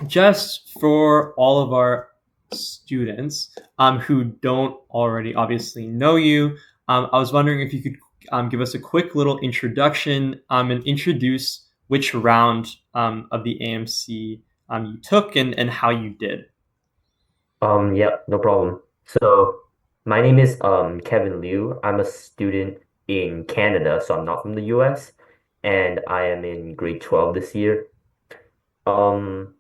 just for all of our students who don't already obviously know you, I was wondering if you could give us a quick little introduction and introduce which round of the AMC you took and how you did. Yeah, no problem. So my name is Kevin Liu. I'm a student in Canada, so I'm not from the US, and I am in grade 12 this year. Um,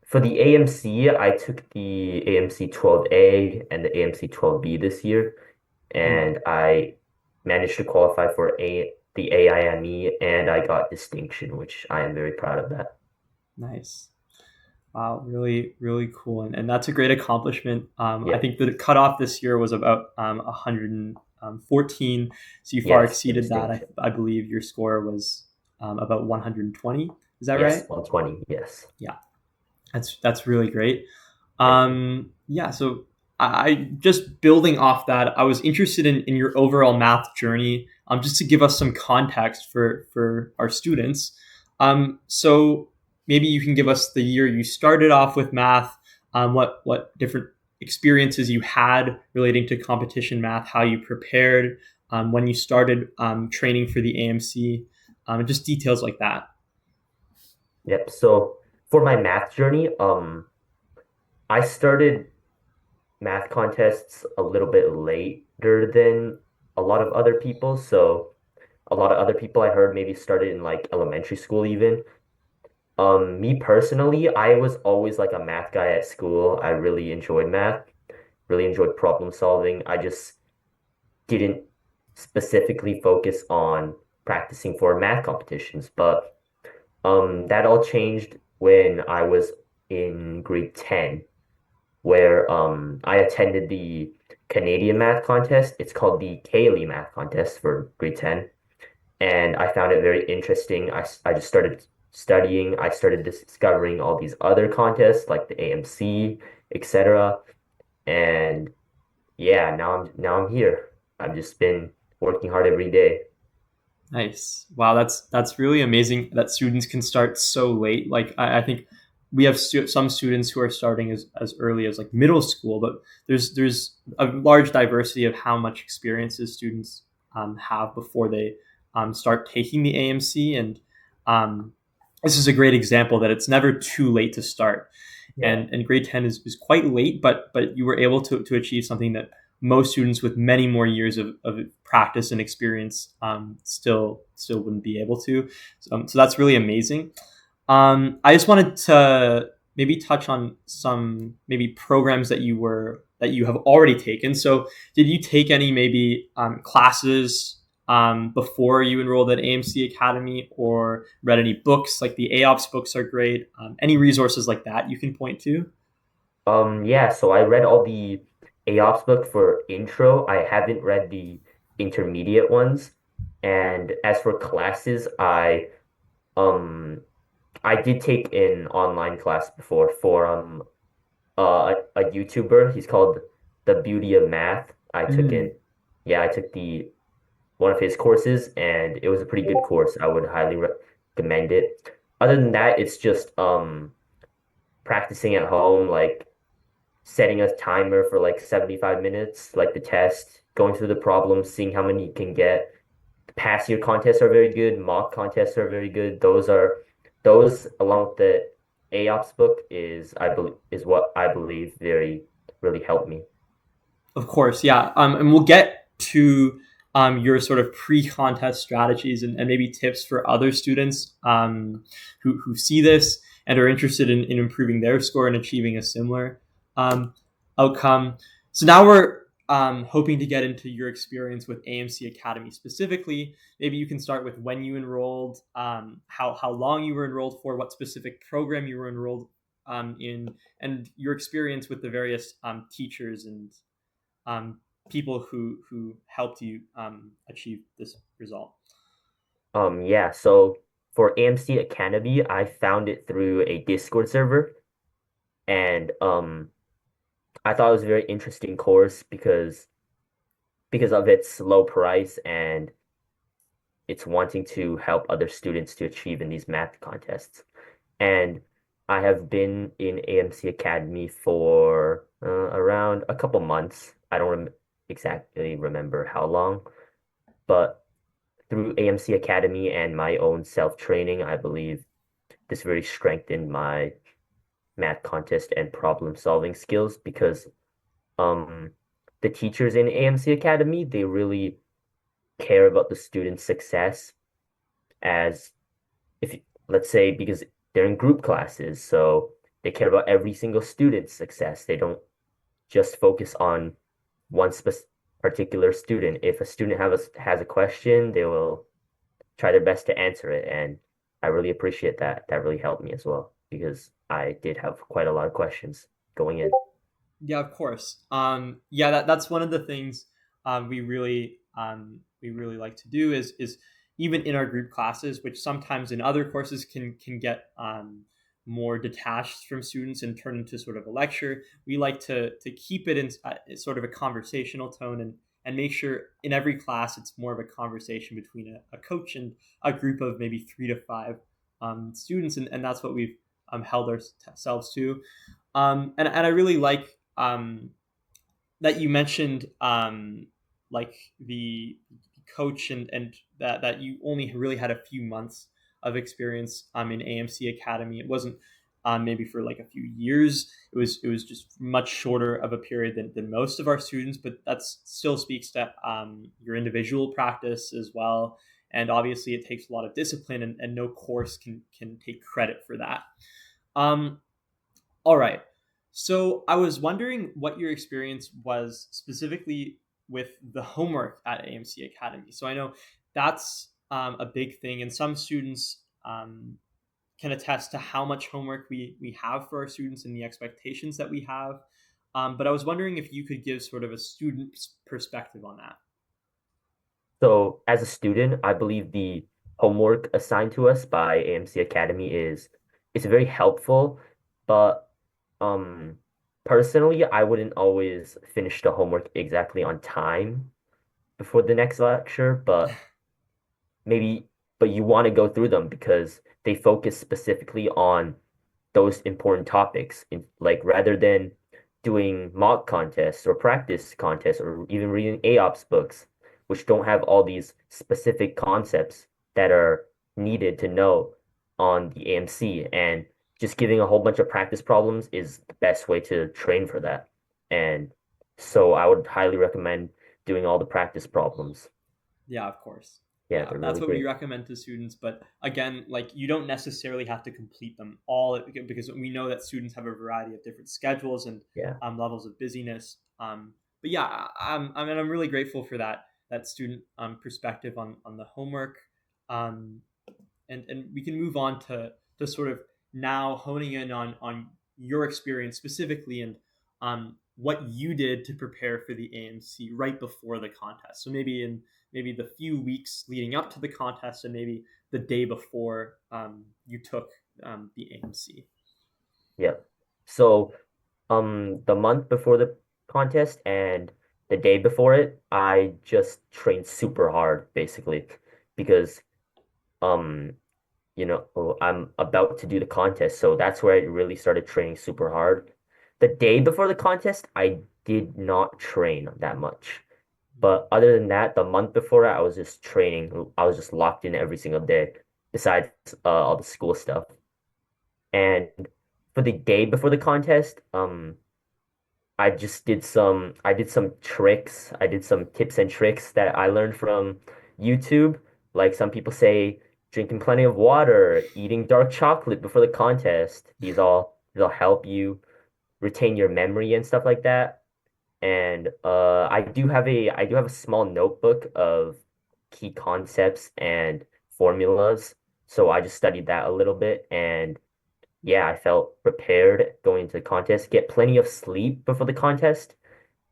for the AMC, I took the AMC 12A and the AMC 12B this year, Hmm, and I managed to qualify for the AIME, and I got distinction, which I am very proud of that. nice. Wow, really, really cool. And that's a great accomplishment. I Yeah, think the cutoff this year was about 114. So you far yes, for exceeded that. I, distinction. I believe your score was about 120. Is that Yes, right? 120, yes. Yeah, that's really great. Thank you. Yeah, so I just building off that, I was interested in your overall math journey, just to give us some context for our students. So maybe you can give us the year you started off with math, what different experiences you had relating to competition math, how you prepared, when you started training for the AMC, just details like that. Yep. So for my math journey, I started math contests a little bit later than a lot of other people. So a lot of other people I heard maybe started in like elementary school even. Me personally, I was always like a math guy at school. I really enjoyed math, really enjoyed problem solving. I just didn't specifically focus on practicing for math competitions, but that all changed when I was in grade 10, where I attended the Canadian math contest. It's called the Cayley math contest for grade 10. And I found it very interesting. I just started studying. I started discovering all these other contests like the AMC, etc. And yeah, now I'm here. I've just been working hard every day. Nice. Wow, that's really amazing that students can start so late. Like I think we have some students who are starting as early as like middle school, but there's a large diversity of how much experiences students have before they start taking the AMC. And um, this is a great example that it's never too late to start. Yeah. And grade 10 is quite late, but you were able to achieve something that most students with many more years of practice and experience still wouldn't be able to. So that's really amazing. I just wanted to maybe touch on some maybe programs that you have already taken. So did you take any maybe classes before you enrolled at AMC Academy, or read any books? Like the AOPS books are great. Any resources like that you can point to? Yeah, so I read all the AOPS book for intro. I haven't read the intermediate ones. And as for classes, um I did take an online class before for a YouTuber. He's called The Beauty of Math. I took Mm, it. Yeah, I took the one of his courses, and it was a pretty good course. I would highly recommend it. Other than that, it's just practicing at home, like setting a timer for like 75 minutes, like the test, going through the problems, seeing how many you can get. Past year contests are very good. Mock contests are very good. Those along with the AOPS book is I believe is what I believe very really helped me. of course, yeah. And we'll get to your sort of pre-contest strategies and maybe tips for other students who see this and are interested in improving their score and achieving a similar um, outcome. So now we're hoping to get into your experience with AMC Academy specifically. Maybe you can start with when you enrolled, how long you were enrolled for, what specific program you were enrolled in, and your experience with the various teachers and people who helped you achieve this result. Yeah, so for AMC Academy, I found it through a Discord server, and I thought it was a very interesting course because of its low price and it's wanting to help other students to achieve in these math contests. And I have been in AMC Academy for around a couple months. I don't exactly remember how long, but through AMC Academy and my own self-training, I believe this really strengthened my math contest and problem-solving skills because um, the teachers in AMC Academy, they really care about the student's success as if let's say because they're in group classes, so they care about every single student's success. They don't just focus on one particular student. If a student has a question, they will try their best to answer it. And I really appreciate that. That really helped me as well because I did have quite a lot of questions going in. Yeah, of course. Yeah, that's one of the things we really like to do is even in our group classes, which sometimes in other courses can get more detached from students and turn into sort of a lecture. We like to keep it in sort of a conversational tone and make sure in every class it's more of a conversation between a coach and a group of maybe 3 to 5 students, and that's what we've held ourselves to. And I really like that you mentioned like the coach and that you only really had a few months of experience in AMC Academy. It wasn't maybe for like a few years. It was just much shorter of a period than most of our students, but that still speaks to your individual practice as well. And obviously, it takes a lot of discipline, and no course can take credit for that. Um, all right. So I was wondering what your experience was specifically with the homework at AMC Academy. So I know that's a big thing, and some students can attest to how much homework we have for our students and the expectations that we have. But I was wondering if you could give sort of a student's perspective on that. So as a student, I believe the homework assigned to us by AMC Academy is very helpful, but um personally, I wouldn't always finish the homework exactly on time before the next lecture, maybe but you want to go through them because they focus specifically on those important topics in, like rather than doing mock contests or practice contests or even reading AOPS books, which don't have all these specific concepts that are needed to know on the AMC. And just giving a whole bunch of practice problems is the best way to train for that. And so I would highly recommend doing all the practice problems. Yeah, of course. Yeah, Yeah, they're that's really what we great. recommend to students. But again, like you don't necessarily have to complete them all because we know that students have a variety of different schedules and Yeah. levels of busyness. But yeah, I'm really grateful for that student perspective on the homework. Um, and we can move on to sort of now honing in on your experience specifically and what you did to prepare for the AMC right before the contest. So maybe the few weeks leading up to the contest and maybe the day before you took the AMC. Yeah. So the month before the contest and the day before it, I just trained super hard basically because um I'm about to do the contest, so that's where I really started training super hard. The day before the contest, I did not train that much. But other than that, the month before I was just training. I was just locked in every single day, besides all the school stuff. And for the day before the contest, I did some tricks. I did some tips and tricks that I learned from YouTube. Like some people say, drinking plenty of water, eating dark chocolate before the contest. These all help you retain your memory and stuff like that. And I do have a small notebook of key concepts and formulas. So I just studied that a little bit and yeah, I felt prepared going into the contest. Get plenty of sleep before the contest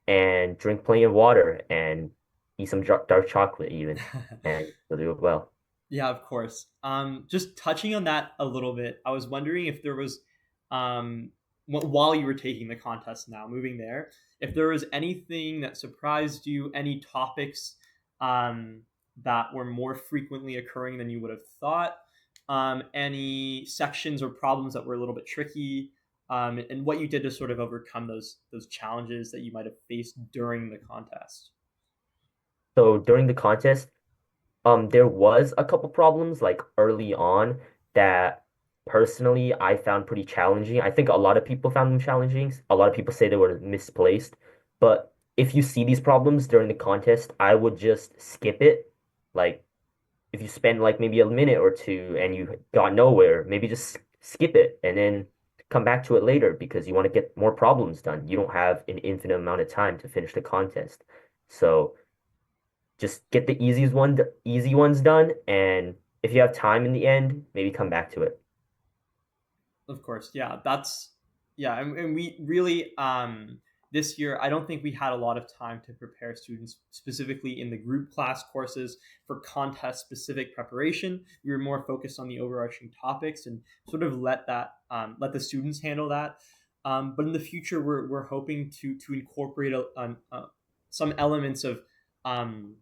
and drink plenty of water and eat some dark chocolate even, and you'll do it well. Yeah, of course. Just touching on that a little bit, I was wondering if there was, while you were taking the contest now, moving there, if there was anything that surprised you, any topics that were more frequently occurring than you would have thought, any sections or problems that were a little bit tricky, and what you did to sort of overcome those challenges that you might have faced during the contest. So during the contest, there was a couple problems like early on that personally I found pretty challenging. I think a lot of people found them challenging. A lot of people say they were misplaced. But if you see these problems during the contest, I would just skip it. Like if you spend like maybe a minute or two and you got nowhere, maybe just skip it and then come back to it later because you want to get more problems done. You don't have an infinite amount of time to finish the contest. So just get the easy ones done, and if you have time in the end, maybe come back to it. Of course, yeah, that's yeah, and we really this year I don't think we had a lot of time to prepare students specifically in the group class courses for contest specific preparation. We were more focused on the overarching topics and sort of let the students handle that. But in the future, we're hoping to incorporate some elements of um,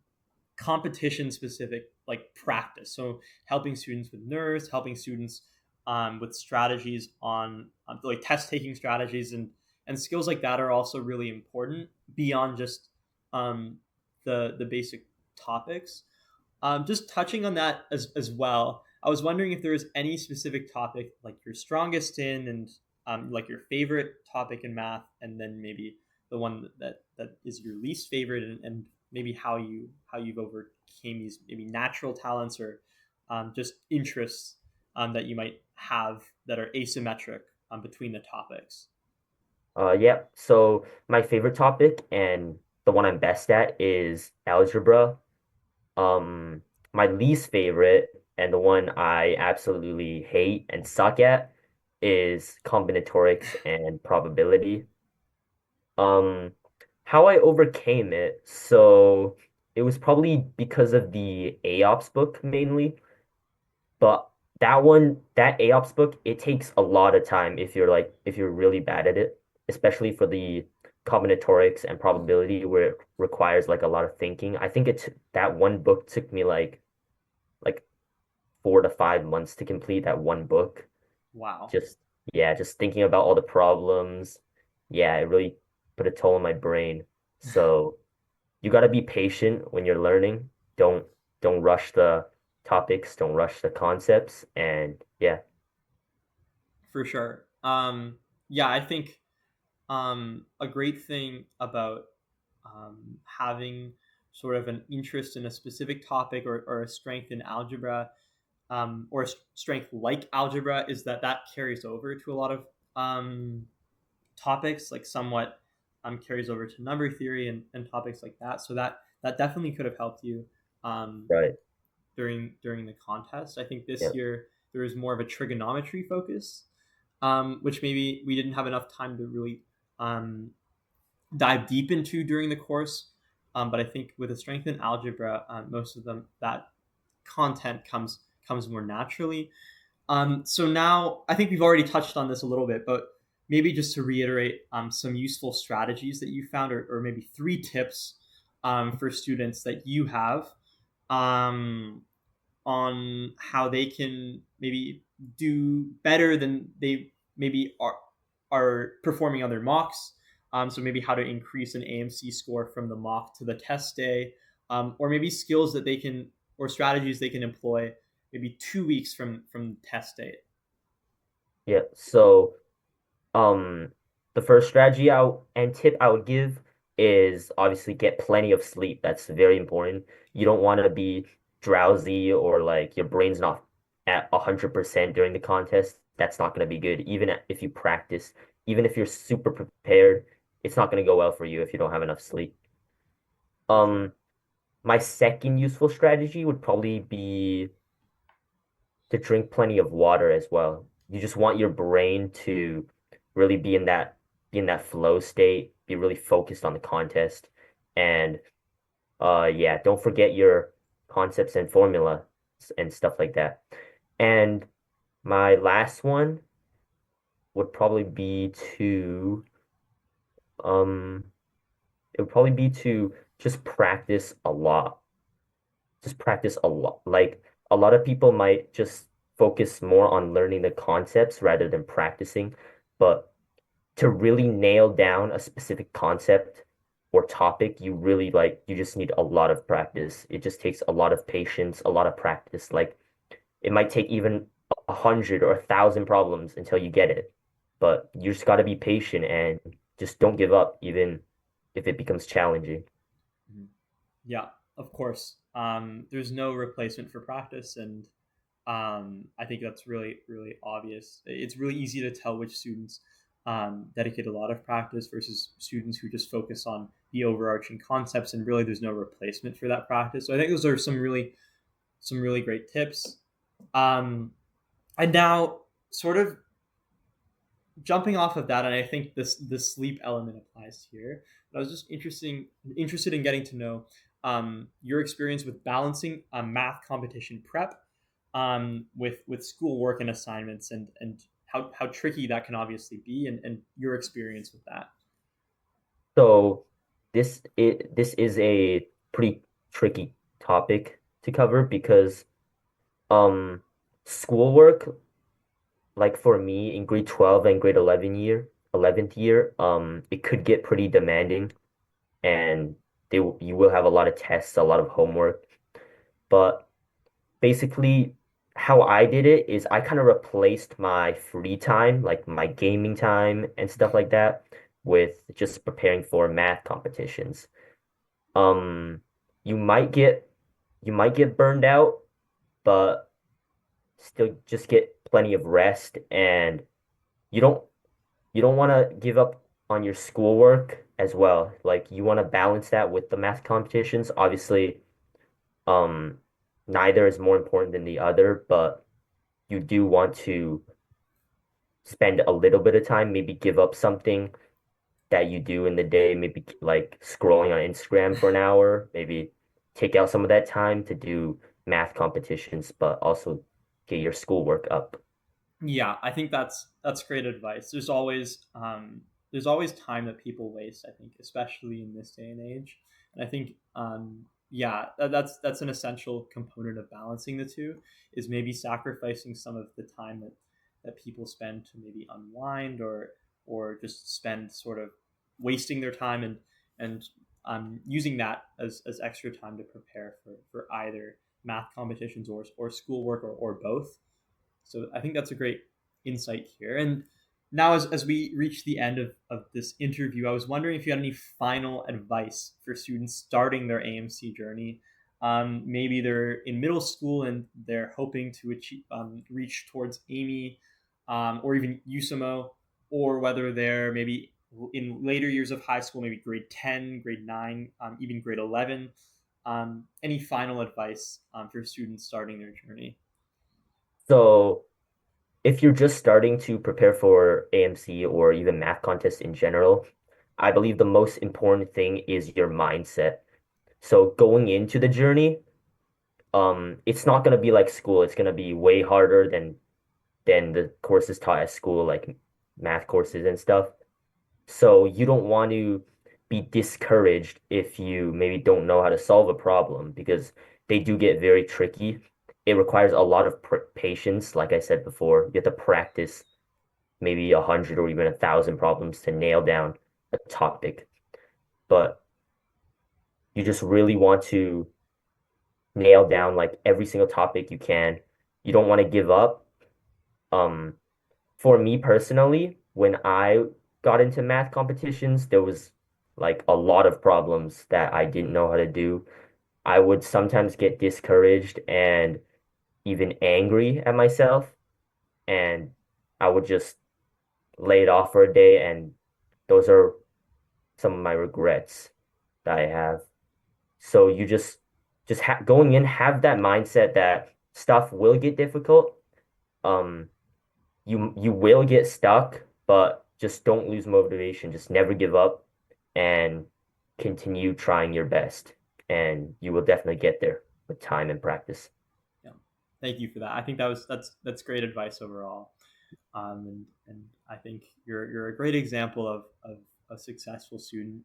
competition specific like practice. So helping students with nerves, helping students with strategies on like test taking strategies and skills like that are also really important beyond just um, the basic topics. Just touching on that as well, I was wondering if there was any specific topic like you're strongest in and like your favorite topic in math, and then maybe the one that is your least favorite, and maybe how you've overcame these maybe natural talents or just interests that you might have that are asymmetric between the topics. Yeah, so my favorite topic and the one I'm best at is algebra. Um, my least favorite and the one I absolutely hate and suck at is combinatorics and probability. Um, how I overcame it, so it was probably because of the AOPS book mainly. But that AOPS book, it takes a lot of time if you're really bad at it, especially for the combinatorics and probability where it requires like a lot of thinking. I think that one book took me like 4 to 5 months to complete that one book. Wow. Just yeah, just thinking about all the problems. Yeah, it really put a toll on my brain. So you got to be patient when you're learning. Don't don't rush the topics, don't rush the concepts, and yeah, For sure. Yeah, I think a great thing about having sort of an interest in a specific topic or a strength in algebra or a strength like algebra is that carries over to a lot of topics, like somewhat carries over to number theory and topics like that. So that definitely could have helped you um, right. during the contest. I think this Yeah. year there was more of a trigonometry focus, which maybe we didn't have enough time to really um, dive deep into during the course. But I think with a strength in algebra, most of them that content comes more naturally. So now I think we've already touched on this a little bit, but maybe just to reiterate some useful strategies that you found, or maybe 3 tips for students that you have um, on how they can maybe do better than they maybe are performing on their mocks. So maybe how to increase an AMC score from the mock to the test day, or maybe skills that they can or strategies they can employ maybe 2 weeks from test date. Yeah. So, um, the first strategy and tip I would give is obviously get plenty of sleep. That's very important. You don't want to be drowsy or like your brain's not at 100% during the contest. That's not going to be good. Even if you practice, even if you're super prepared, it's not going to go well for you if you don't have enough sleep. For sure. Um, My second useful strategy would probably be to drink plenty of water as well. You just want your brain to really be in that flow state, be really focused on the contest. And yeah, don't forget your concepts and formula and stuff like that. And my last one would probably be to um it would probably be to just practice a lot. Just practice a lot. Like a lot of people might just focus more on learning the concepts rather than practicing. But to really nail down a specific concept or topic, you just need a lot of practice. It just takes a lot of patience, a lot of practice. Like it might take even 100 or 1,000 problems until you get it. But you just got to be patient and just don't give up, even if it becomes challenging. Mhm. Yeah, of course. There's no replacement for practice, and I think that's really, really obvious. It's really easy to tell which students dedicate a lot of practice versus students who just focus on the overarching concepts, and really there's no replacement for that practice. So I think those are some really great tips. Um, and now, sort of jumping off of that, and I think the sleep element applies here. But I was just interested in getting to know your experience with balancing math competition prep with schoolwork and assignments, and how tricky that can obviously be, and your experience with that. So this is a pretty tricky topic to cover because um schoolwork, like for me in grade 12 and grade 11th year, it could get pretty demanding, and you will have a lot of tests, a lot of homework. But basically, how I did it is I kind of replaced my free time, like my gaming time and stuff like that, with just preparing for math competitions. Um, you might get you might get burned out, but still just get plenty of rest, and you don't you don't want to give up on your schoolwork as well. Like you want to balance that with the math competitions. Obviously, um, neither is more important than the other, but you do want to spend a little bit of time, maybe give up something that you do in the day, maybe like scrolling on Instagram for an hour, maybe take out some of that time to do math competitions, but also get your schoolwork up. Yeah, I think that's great advice. There's always time that people waste. I think, especially in this day and age, and I think yeah, that's an essential component of balancing the two. Is maybe sacrificing some of the time that people spend to maybe unwind, or just spend sort of wasting their time, and using that as extra time to prepare for either math competitions or schoolwork, or both. So I think that's a great insight here. And now, as we reach the end of this interview, I was wondering if you had any final advice for students starting their AMC journey. Maybe they're in middle school and they're hoping to reach towards Amy, or even USMO, or whether they're maybe in later years of high school, maybe grade 10, grade 9, even grade 11. Any final advice for students starting their journey? So if you're just starting to prepare for AMC or even math contests in general, I believe the most important thing is your mindset. So going into the journey, it's not gonna be like school. It's gonna be way harder than the courses taught at school, like math courses and stuff. So you don't want to be discouraged if you maybe don't know how to solve a problem because they do get very tricky. It requires a lot of patience, like I said before. You have to practice maybe 100 or even 1,000 problems to nail down a topic. But you just really want to nail down like every single topic you can. You don't want to give up. Um, for me personally, when I got into math competitions, there was like a lot of problems that I didn't know how to do. I would sometimes get discouraged and even angry at myself, and I would just lay it off for a day, and those are some of my regrets that I have. So you just ha going in, have that mindset that stuff will get difficult. Um, you will get stuck, but just don't lose motivation. Just never give up and continue trying your best. And you will definitely get there with time and practice. Yeah, thank you for that. I think that's great advice overall, and I think you're a great example of a successful student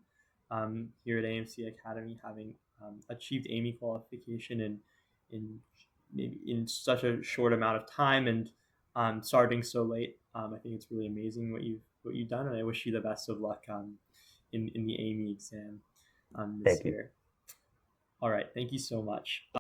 here at AMC Academy, having achieved Amy qualification in maybe in such a short amount of time and starting so late. I think it's really amazing what you've done, and I wish you the best of luck in the AME exam this Thank you. year. All right, thank you so much.